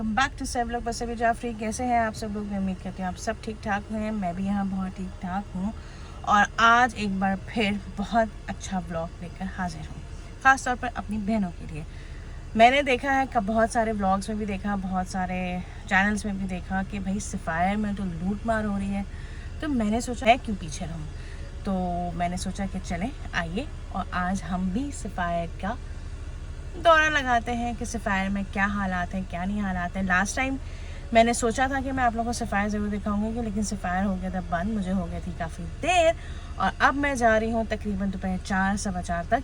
Welcome back to save लोग बस अभी जाफरी। कैसे हैं आप सब लोग? मैं उम्मीद करती हूँ आप सब ठीक ठाक हैं। मैं भी यहाँ बहुत ठीक ठाक हूँ और आज एक बार फिर बहुत अच्छा ब्लॉग लेकर हाजिर हूँ, ख़ास तौर पर अपनी बहनों के लिए। मैंने देखा है कि बहुत सारे ब्लॉग्स में भी देखा, बहुत सारे चैनल्स में भी देखा कि भाई सफ़ायर में तो लूट मार हो रही है, तो मैंने सोचा है क्यों पीछे रहूँ। तो मैंने सोचा कि चलें आइए और आज हम भी सफ़ायर का दौरा लगाते हैं कि सफ़ायर में क्या हालात हैं, क्या नहीं हालात हैं। लास्ट टाइम मैंने सोचा था कि मैं आप लोगों को सफ़ायर ज़रूर दिखाऊंगी, लेकिन सफ़ायर हो गया था बंद, मुझे हो गई थी काफ़ी देर। और अब मैं जा रही हूँ तकरीबन दोपहर 4-4:15 तक,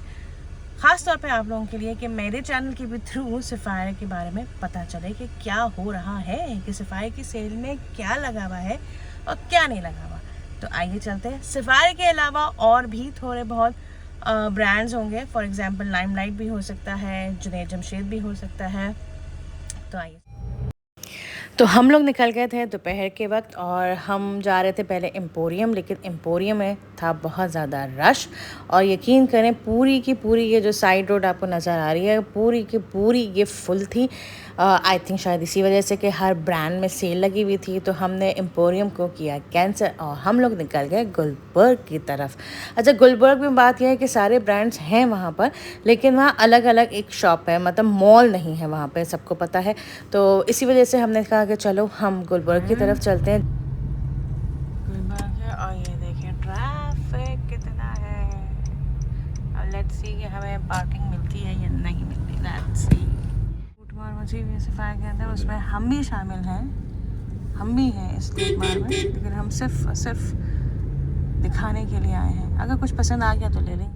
ख़ास तौर पे आप लोगों के लिए कि मेरे चैनल के भी थ्रू सफ़ायर के बारे में पता चले कि क्या हो रहा है, कि सफ़ायर की सेल में क्या लगा हुआ है और क्या नहीं लगा हुआ। तो आइए चलते हैं। सफ़ायर के अलावा और भी थोड़े बहुत ब्रांड्स होंगे, फॉर एग्जांपल लाइमलाइट भी हो सकता है, जुनैद जमशेद भी हो सकता है। तो आइए, तो हम लोग निकल गए थे दोपहर के वक्त और हम जा रहे थे पहले एम्पोरियम, लेकिन एम्पोरियम में था बहुत ज़्यादा रश। और यकीन करें पूरी की पूरी ये जो साइड रोड आपको नज़र आ रही है पूरी की पूरी ये फुल थी। आई थिंक शायद इसी वजह से कि हर ब्रांड में सेल लगी हुई थी, तो हमने एम्पोरियम को किया कैंसिल और हम लोग निकल गए गुलबर्ग की तरफ। अच्छा, गुलबर्ग में बात यह है कि सारे ब्रांड्स हैं वहाँ पर, लेकिन वहाँ अलग अलग एक शॉप है, मतलब मॉल नहीं है वहाँ पे, सबको पता है। तो इसी वजह से हमने कहा कि चलो हम गुलबर्ग की तरफ चलते हैं। गुलबर्ग है और ये देखिए ट्रैफिक कितना है। अब लेट्स सी कि हमें पार्किंग मिलती है या नहीं मिलती। Let's see. लूटमार मची हुई सफाई के अंदर, उसमें हम भी शामिल हैं, हम भी हैं इस लूटमार में, लेकिन हम सिर्फ दिखाने के लिए आए हैं। अगर कुछ पसंद आ गया तो ले लेंगे।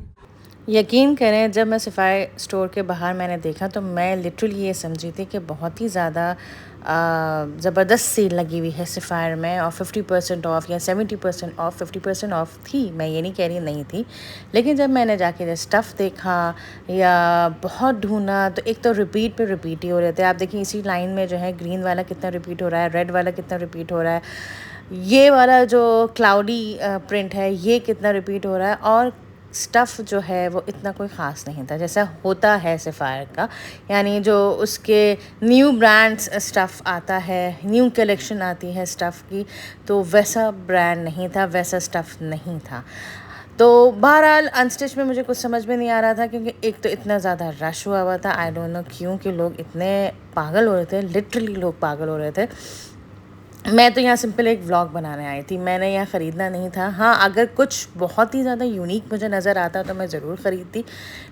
यकीन करें, जब मैं सफ़ाई स्टोर के बाहर मैंने देखा तो मैं लिटरली ये समझी थी कि बहुत ही ज़्यादा ज़बरदस्त सेल लगी हुई है सफ़ायर में, और 50% ऑफ़ या 70% ऑफ़, 50% ऑफ़ थी। मैं ये नहीं कह रही नहीं थी, लेकिन जब मैंने जाके स्टफ़ देखा या बहुत ढूंढा तो एक तो रिपीट पे रिपीट ही हो रहे थे। आप देखिए इसी लाइन में जो है ग्रीन वाला कितना रिपीट हो रहा है, रेड वाला कितना रिपीट हो रहा है, ये वाला जो क्लाउडी प्रिंट है ये कितना रिपीट हो रहा है। और स्टफ़ जो है वो इतना कोई ख़ास नहीं था जैसा होता है सफ़ायर का, यानी जो उसके न्यू ब्रांड्स स्टफ़ आता है, न्यू कलेक्शन आती है स्टफ़ की, तो वैसा ब्रांड नहीं था, वैसा स्टफ़ नहीं था। तो बहरहाल अनस्टिच में मुझे कुछ समझ में नहीं आ रहा था, क्योंकि एक तो इतना ज़्यादा रश हुआ था, आई डोंट नो क्यों कि लोग इतने पागल हो रहे थे, लिटरली लोग पागल हो रहे थे। मैं तो यहाँ सिंपल एक व्लॉग बनाने आई थी, मैंने यहाँ ख़रीदना नहीं था। हाँ, अगर कुछ बहुत ही ज़्यादा यूनिक मुझे नज़र आता तो मैं ज़रूर ख़रीदती,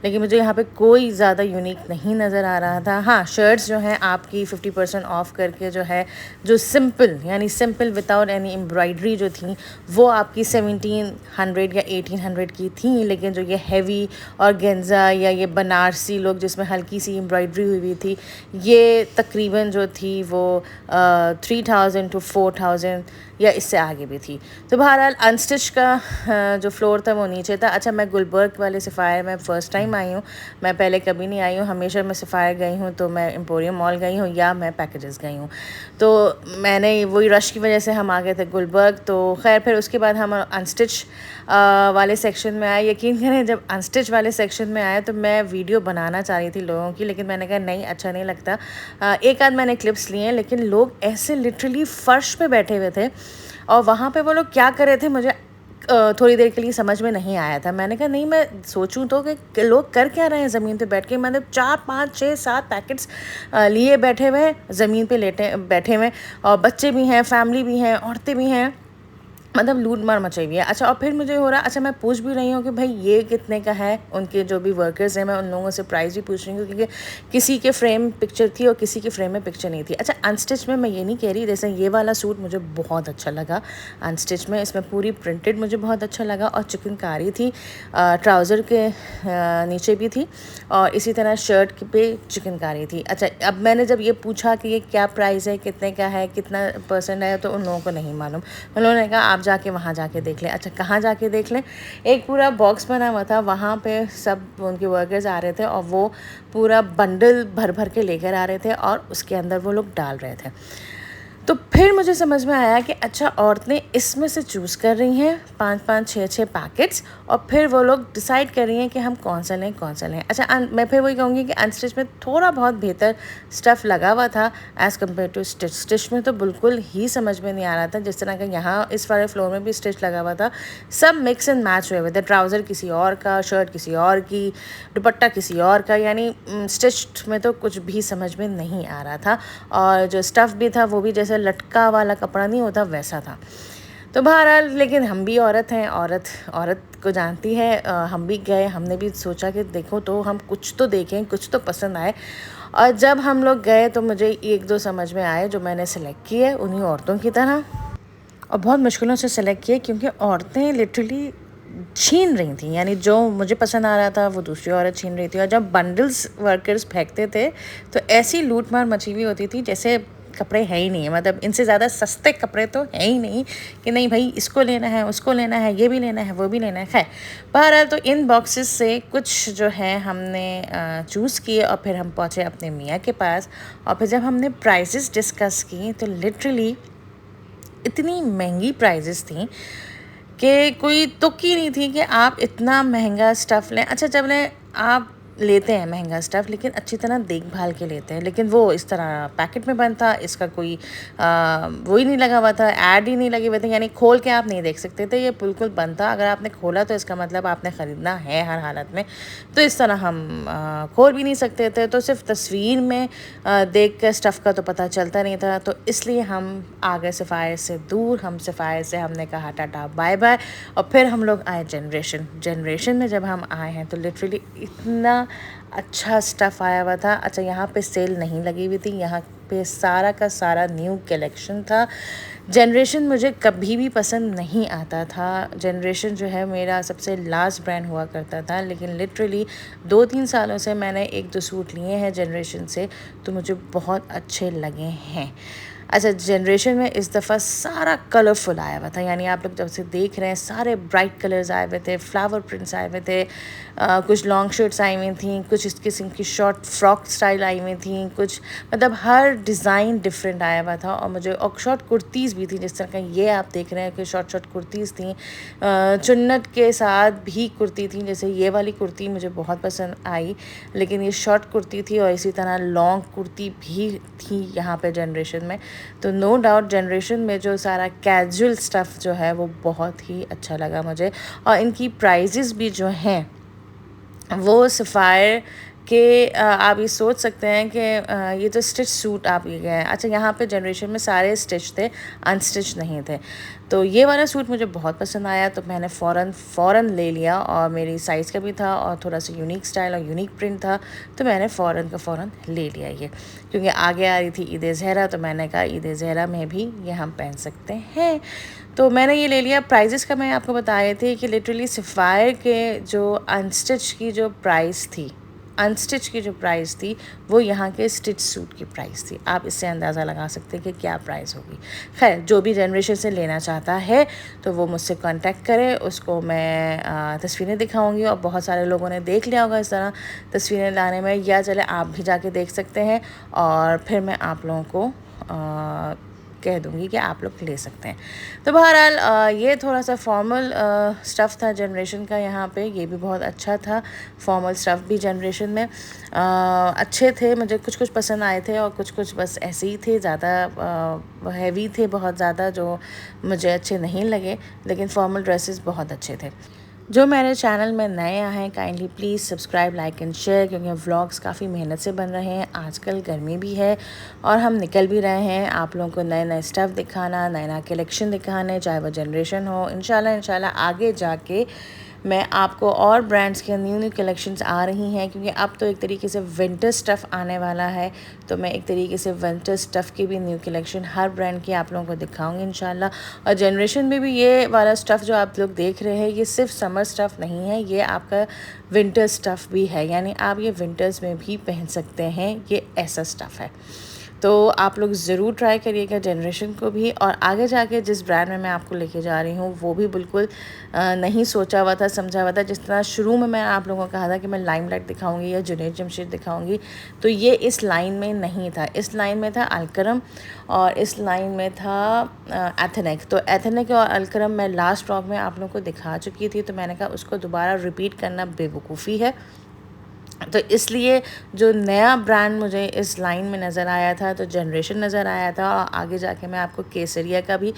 लेकिन मुझे यहाँ पे कोई ज़्यादा यूनिक नहीं नज़र आ रहा था। हाँ, शर्ट्स जो हैं आपकी 50% ऑफ़ करके जो है, जो सिंपल यानी सिंपल विदाउट एनी एम्ब्रॉयडरी जो थी वो आपकी 1700 या 1800 की थी, लेकिन जो ये हैवी और गेंजा या ये बनारसी लोग जिसमें हल्की सी एम्ब्रॉयडरी हुई थी, ये तकरीबन जो थी वो 3000 to 4000 या इससे आगे भी थी। तो बहरहाल अनस्टिच का जो फ्लोर था वो नीचे था। अच्छा, मैं गुलबर्ग वाले सफ़ायर में फ़र्स्ट टाइम आई हूँ, मैं पहले कभी नहीं आई हूँ। हमेशा मैं सफ़ायर गई हूँ तो मैं एम्पोरियम मॉल गई हूँ या मैं पैकेजेस गई हूँ। तो मैंने वही रश की वजह से हम आ गए थे गुलबर्ग। तो खैर फिर उसके बाद हम अनस्टिच वाले सेक्शन में आए। यकीन करें, जब अनस्टिच वाले सेक्शन में आए तो मैं वीडियो बनाना चाह रही थी लोगों की, लेकिन मैंने कहा नहीं, अच्छा नहीं लगता। एक आध मैंने क्लिप्स लिए, लेकिन लोग ऐसे लिटरली फ़र्श पे बैठे हुए थे और वहाँ पे वो लोग क्या कर रहे थे मुझे थोड़ी देर के लिए समझ में नहीं आया था। मैंने कहा नहीं, मैं सोचूं तो कि लोग कर क्या रहे हैं ज़मीन पे बैठ के। मैंने 4 5 6 7 पैकेट्स लिए बैठे हुए ज़मीन पे लेटे बैठे हुए, और बच्चे भी हैं, फैमिली भी हैं, औरतें भी हैं, मतलब लूट मार मचाई हुई है। अच्छा, और फिर मुझे हो रहा, अच्छा मैं पूछ भी रही हूँ कि भाई ये कितने का है। उनके जो भी वर्कर्स हैं, मैं उन लोगों से प्राइस भी पूछ रही हूँ, क्योंकि किसी के फ्रेम पिक्चर थी और किसी के फ्रेम में पिक्चर नहीं थी। अच्छा, अनस्टिच में मैं ये नहीं कह रही, जैसे ये वाला सूट मुझे बहुत अच्छा लगा अनस्टिच में, इसमें पूरी प्रिंटेड मुझे बहुत अच्छा लगा, और चिकनकारी थी, ट्राउज़र के नीचे भी थी, और इसी तरह शर्ट पे चिकनकारी थी। अच्छा, अब मैंने जब ये पूछा कि ये क्या प्राइस है, कितने का है, कितना % है, तो उन लोगों को नहीं मालूम। उन्होंने कहा आप जाके वहाँ जाके देख लें। अच्छा, कहाँ जाके देख लें? एक पूरा बॉक्स बना हुआ था, वहाँ पे सब उनके वर्कर्स आ रहे थे और वो पूरा बंडल भर भर के लेकर आ रहे थे और उसके अंदर वो लोग डाल रहे थे। तो फिर मुझे समझ में आया कि अच्छा औरतें इसमें से चूज़ कर रही हैं 5-5 6-6 पैकेट्स और फिर वो लोग डिसाइड कर रही हैं कि हम कौन सा लें कौन सा लें। अच्छा मैं फिर वही कहूँगी कि अनस्टिच में थोड़ा बहुत बेहतर स्टफ़ लगा हुआ था as compared to stitch. Stitch में तो बिल्कुल ही समझ में नहीं आ रहा था, जिस तरह का यहाँ इस वाले फ्लोर में भी स्टिच लगा हुआ था, सब मिक्स एंड मैच हुए हुए थे। ट्राउज़र किसी और का, शर्ट किसी और की, दुपट्टा किसी और का, यानी स्टिच में तो कुछ भी समझ में नहीं आ रहा था। और जो स्टफ़ भी था वो भी जैसे लटका वाला कपड़ा नहीं होता वैसा था। तो बहरहाल लेकिन हम भी औरत हैं, औरत को जानती है। हम भी गए, हमने भी सोचा कि देखो तो हम कुछ तो देखें, कुछ तो पसंद आए। और जब हम लोग गए तो मुझे 1-2 समझ में आए जो मैंने सेलेक्ट किए उन्हीं औरतों की तरह, और बहुत मुश्किलों से सेलेक्ट किए क्योंकि औरतें लिटरली छीन रही थी। यानी जो मुझे पसंद आ रहा था वो दूसरी औरत छीन रही थी। और जब बंडल्स वर्कर्स फेंकते थे तो ऐसी लूट मार मची हुई होती थी जैसे कपड़े है ही नहीं है, मतलब इनसे ज़्यादा सस्ते कपड़े तो है ही नहीं कि नहीं भाई इसको लेना है, उसको लेना है, ये भी लेना है, वो भी लेना है। खैर बहरहाल तो इन बॉक्सेस से कुछ जो है हमने चूज़ किए और फिर हम पहुँचे अपने मियाँ के पास। और फिर जब हमने प्राइसेस डिस्कस की तो लिटरली इतनी महंगी प्राइसेस थी कि कोई तुक ही नहीं थी कि आप इतना महंगा स्टफ़ लें। अच्छा जब आप लेते हैं महंगा स्टफ़ लेकिन अच्छी तरह देखभाल के लेते हैं, लेकिन वो इस तरह पैकेट में बंद था, इसका कोई वो ही नहीं लगा हुआ था, ऐड ही नहीं लगे हुए थे, यानी खोल के आप नहीं देख सकते थे, ये बिल्कुल बंद था। अगर आपने खोला तो इसका मतलब आपने ख़रीदना है हर हालत में। तो इस तरह हम खोल भी नहीं सकते थे, तो सिर्फ तस्वीर में देख कर स्टफ़ का तो पता चलता नहीं था। तो इसलिए हम आ गए सफ़ायर से दूर। हम सफ़ायर से हमने कहा टाटा बाय बाय और फिर हम लोग आए जनरेशन में। जब हम आए हैं तो लिटरली इतना अच्छा स्टफ़ आया हुआ था। अच्छा यहाँ पे सेल नहीं लगी हुई थी, यहाँ पे सारा का सारा न्यू कलेक्शन था। जनरेशन मुझे कभी भी पसंद नहीं आता था। जनरेशन जो है मेरा सबसे लास्ट ब्रांड हुआ करता था, लेकिन लिटरली 2-3 सालों से मैंने 1-2 सूट लिए हैं जनरेशन से, तो मुझे बहुत अच्छे लगे हैं। अच्छा जनरेशन में इस दफ़ा सारा कलरफुल आया हुआ था, यानी आप लोग जब से देख रहे हैं सारे ब्राइट कलर्स आए हुए थे, फ्लावर प्रिंट्स आए हुए थे, कुछ लॉन्ग शर्ट्स आई हुई थी, कुछ इस किस्म की शॉर्ट फ्रॉक स्टाइल आई हुई थी, कुछ मतलब हर डिज़ाइन डिफरेंट आया हुआ था। और मुझे और शॉर्ट कुर्तीज़ भी थी, जिस तरह का ये आप देख रहे हैं कि शॉर्ट कुर्तीज़ थी, चुन्नट के साथ भी कुर्ती थी। जैसे ये वाली कुर्ती मुझे बहुत पसंद आई, लेकिन ये शॉर्ट कुर्ती थी और इसी तरह लॉन्ग कुर्ती भी थी यहाँ पे जनरेशन में। तो नो डाउट जनरेशन में जो सारा कैजुअल स्टफ़ जो है वो बहुत ही अच्छा लगा मुझे। और इनकी प्राइजेज़ भी जो हैं वो सफ़ायर कि आप ये सोच सकते हैं कि ये तो स्टिच सूट आप ये गए हैं। अच्छा यहाँ पे जनरेशन में सारे स्टिच थे, अनस्टिच नहीं थे। तो ये वाला सूट मुझे बहुत पसंद आया, तो मैंने फ़ौरन ले लिया। और मेरी साइज़ का भी था और थोड़ा सा यूनिक स्टाइल और यूनिक प्रिंट था, तो मैंने फ़ौरन ले लिया ये, क्योंकि आगे आ रही थी ईद ज़हरा, तो मैंने कहा ईद ज़हरा में भी ये हम पहन सकते हैं, तो मैंने ये ले लिया। प्राइजेस का मैं आपको बता रही थी कि लिटरली सफ़ायर के जो अनस्टिच की जो प्राइस थी वो यहाँ के स्टिच सूट की प्राइस थी। आप इससे अंदाज़ा लगा सकते हैं कि क्या प्राइस होगी। खैर जो भी जनरेशन से लेना चाहता है तो वो मुझसे कांटेक्ट करे, उसको मैं तस्वीरें दिखाऊंगी। और बहुत सारे लोगों ने देख लिया होगा इस तरह तस्वीरें लाने में, या चले आप भी जाके देख सकते हैं और फिर मैं आप लोगों को कह दूँगी कि आप लोग ले सकते हैं। तो बहरहाल ये थोड़ा सा फॉर्मल स्टफ़ था जनरेशन का यहाँ पे, ये भी बहुत अच्छा था। फॉर्मल स्टफ़ भी जनरेशन में अच्छे थे, मुझे कुछ पसंद आए थे और कुछ बस ऐसे ही थे, ज़्यादा हैवी थे बहुत ज़्यादा, जो मुझे अच्छे नहीं लगे। लेकिन फॉर्मल ड्रेसेस बहुत अच्छे थे। जो मेरे चैनल में नए आए हैं kindly please subscribe, like and share, क्योंकि व्लॉग्स काफ़ी मेहनत से बन रहे हैं। आजकल गर्मी भी है और हम निकल भी रहे हैं आप लोगों को नए स्टफ़ दिखाना, नया कलेक्शन दिखाने, चाहे वो जनरेशन हो। इंशाल्लाह आगे जाके मैं आपको और ब्रांड्स के न्यू कलेक्शंस आ रही हैं, क्योंकि अब तो एक तरीके से विंटर स्टफ़ आने वाला है, तो मैं एक तरीके से विंटर स्टफ़ की भी न्यू कलेक्शन हर ब्रांड की आप लोगों को दिखाऊंगी इंशाल्लाह। और जनरेशन में भी ये वाला स्टफ़ जो आप लोग देख रहे हैं ये सिर्फ समर स्टफ़ नहीं है, ये आपका विंटर स्टफ़ भी है, यानी आप ये विंटर्स में भी पहन सकते हैं, ये ऐसा स्टफ़ है। तो आप लोग ज़रूर ट्राई करिएगा जनरेशन को भी। और आगे जाके जिस ब्रांड में मैं आपको लेके जा रही हूँ वो भी बिल्कुल नहीं सोचा हुआ था, समझा हुआ था। जिस तरह शुरू में मैं आप लोगों को कहा था कि मैं लाइमलाइट दिखाऊंगी या जुनैद जमशेद दिखाऊंगी, तो ये इस लाइन में नहीं था। इस लाइन में था अलकरम और इस लाइन में था एथनिक। तो एथनिक और अलकरम मैं लास्ट व्लॉग में आप लोगों को दिखा चुकी थी, तो मैंने कहा उसको दोबारा रिपीट करना बेवकूफ़ी है। तो इसलिए जो नया ब्रांड मुझे इस लाइन में नज़र आया था तो जनरेशन नज़र आया था। और आगे जाके मैं आपको केसरिया का भी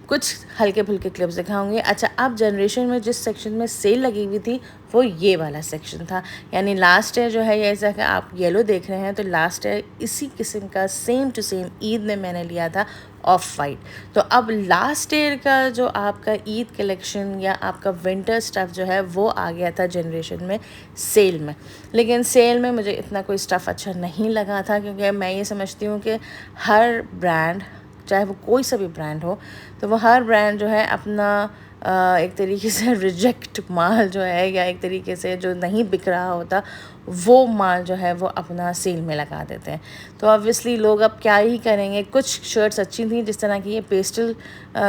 कुछ हल्के फुल्के क्लिप्स दिखाऊंगी। अच्छा, अब जनरेशन में जिस सेक्शन में सेल लगी हुई थी वो ये वाला सेक्शन था, यानी लास्ट ईयर जो है, जैसा कि आप येलो देख रहे हैं, तो लास्ट ईयर इसी किस्म का सेम टू सेम ईद में मैंने लिया था ऑफ वाइट। तो अब लास्ट ईयर का जो आपका ईद कलेक्शन या आपका विंटर स्टफ़ जो है वो आ गया था जनरेशन में सेल में। लेकिन सेल में मुझे इतना कोई स्टफ़ अच्छा नहीं लगा था, क्योंकि मैं ये समझती हूँ कि हर ब्रांड, चाहे वो कोई सा भी ब्रांड हो, तो वो हर ब्रांड जो है अपना एक तरीके से रिजेक्ट माल जो है, या एक तरीके से जो नहीं बिक रहा होता वो माल जो है वो अपना सेल में लगा देते हैं। तो ऑब्वियसली लोग अब क्या ही करेंगे। कुछ शर्ट्स अच्छी थी, जिस तरह की ये पेस्टल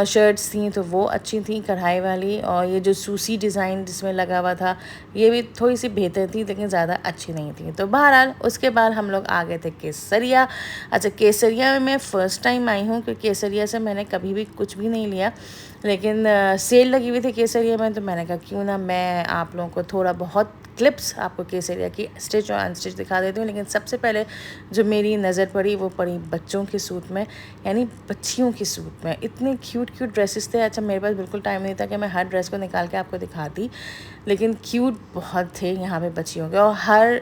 शर्ट्स थी तो वो अच्छी थी कढ़ाई वाली, और ये जो सूसी डिज़ाइन जिसमें लगा हुआ था ये भी थोड़ी सी बेहतर थी, लेकिन ज़्यादा अच्छी नहीं थी। तो बहरहाल उसके बाद हम लोग आ गए थे केसरिया। अच्छा, केसरिया में मैं फ़र्स्ट टाइम आई हूँ, क्योंकि केसरिया से मैंने कभी भी कुछ भी नहीं लिया, लेकिन सेल लगी हुई थी केसरिया में, तो मैंने कहा क्यों ना मैं आप लोगों को थोड़ा बहुत क्लिप्स आपको केसरिया की स्टिच और अनस्टिच दिखा देती हूँ। लेकिन सबसे पहले जो मेरी नज़र पड़ी वो पड़ी बच्चों के सूट में, यानी बच्चियों के सूट में। इतने क्यूट क्यूट ड्रेसेस थे। अच्छा, मेरे पास बिल्कुल टाइम नहीं था कि मैं हर ड्रेस को निकाल के आपको दिखाती, लेकिन क्यूट बहुत थे यहाँ पे बच्चियों के, और हर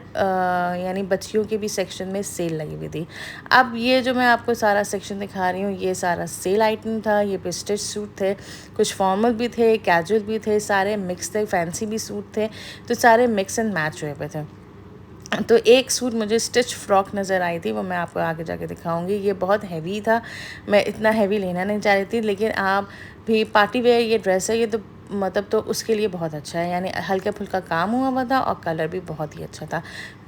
यानी बच्चियों के भी सेक्शन में सेल लगी हुई थी। अब ये जो मैं आपको सारा सेक्शन दिखा रही हूँ ये सारा सेल आइटम था। ये पे स्टिच सूट थे, कुछ फॉर्मल भी थे, कैजुअल भी थे, सारे मिक्स थे, फैंसी भी सूट थे, तो सारे मिक्स एंड मैच हुए पे थे। तो एक सूट मुझे स्टिच फ्रॉक नज़र आई थी, वो मैं आपको आगे जाके दिखाऊंगी। ये बहुत हैवी था, मैं इतना हैवी लेना नहीं चाह रही थी, लेकिन आप भी पार्टी वेयर ये ड्रेस है, ये तो मतलब तो उसके लिए बहुत अच्छा है, यानी हल्का फुल्का काम हुआ हुआ था और कलर भी बहुत ही अच्छा था।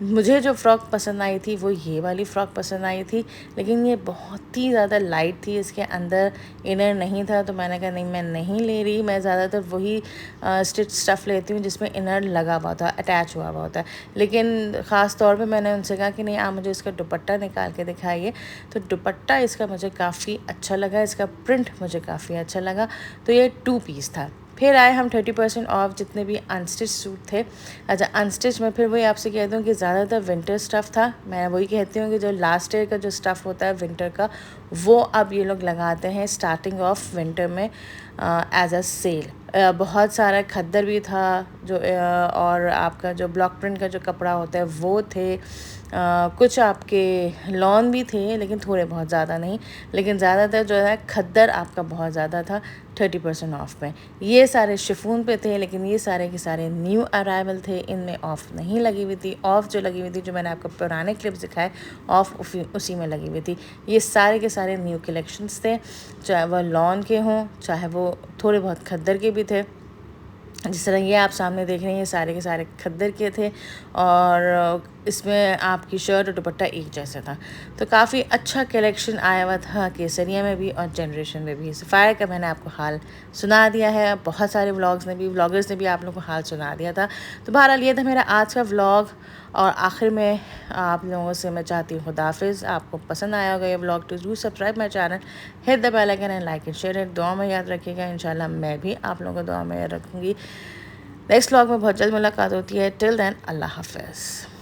मुझे जो फ़्रॉक पसंद आई थी वो ये वाली फ़्रॉक पसंद आई थी, लेकिन ये बहुत ही ज़्यादा लाइट थी, इसके अंदर इनर नहीं था, तो मैंने कहा नहीं मैं नहीं ले रही। मैं ज़्यादातर वही स्टिच स्टफ़ लेती हूँ जिसमें इनर लगा हुआ था, अटैच हुआ हुआ होता है। लेकिन ख़ास तौर पे मैंने उनसे कहा कि नहीं आप मुझे इसका दुपट्टा निकाल के दिखाइए, तो दुपट्टा इसका मुझे काफ़ी अच्छा लगा, इसका प्रिंट मुझे काफ़ी अच्छा लगा। तो ये 2 पीस था। फिर आए हम 30% ऑफ जितने भी अनस्टिच सूट थे। अच्छा, अनस्टिच में फिर वही आपसे कह दूँ कि ज़्यादातर विंटर स्टफ़ था। मैं वही कहती हूँ कि जो लास्ट ईयर का जो स्टफ़ होता है विंटर का, वो अब ये लोग लगाते हैं स्टार्टिंग ऑफ विंटर में एज अ सेल। बहुत सारा खद्दर भी था जो और आपका जो ब्लॉक प्रिंट का जो कपड़ा होता है वो थे। कुछ आपके लॉन भी थे, लेकिन थोड़े बहुत ज़्यादा नहीं, लेकिन ज़्यादातर जो है खद्दर आपका बहुत ज़्यादा था 30% ऑफ में। ये सारे शिफॉन पे थे, लेकिन ये सारे के सारे न्यू अराइवल थे, इनमें ऑफ़ नहीं लगी हुई थी। ऑफ़ जो लगी हुई थी, जो मैंने आपको पुराने क्लिप्स दिखाए, ऑफ़ उसी में लगी हुई थी। ये सारे के सारे न्यू कलेक्शंस थे, चाहे वह लॉन के हों, चाहे वो थोड़े बहुत खद्दर के भी थे। जिस तरह ये आप सामने देख रहे हैं, ये सारे के सारे खद्दर के थे, और इसमें आपकी शर्ट और दुपट्टा एक जैसा था। तो काफ़ी अच्छा कलेक्शन आया हुआ था केसरिया में भी और जनरेशन में भी। सफ़ायर का मैंने आपको हाल सुना दिया है, बहुत सारे व्लॉगर्स ने भी आप लोगों को हाल सुना दिया था। तो बहरहाल ये था मेरा आज का व्लॉग, और आखिर में आप लोगों से मैं चाहती हूँ खुदाफिज़। आपको पसंद आया होगा ये व्लॉग, तो do subscribe my channel, hit the bell icon and like and share. दुआ में याद रखिएगा, इंशाल्लाह मैं भी आप लोगों को दुआ में याद रखूँगी। नेक्स्ट व्लॉग में बहुत जल्द मुलाकात होती है। टिल देन अल्लाह हाफ़िज़।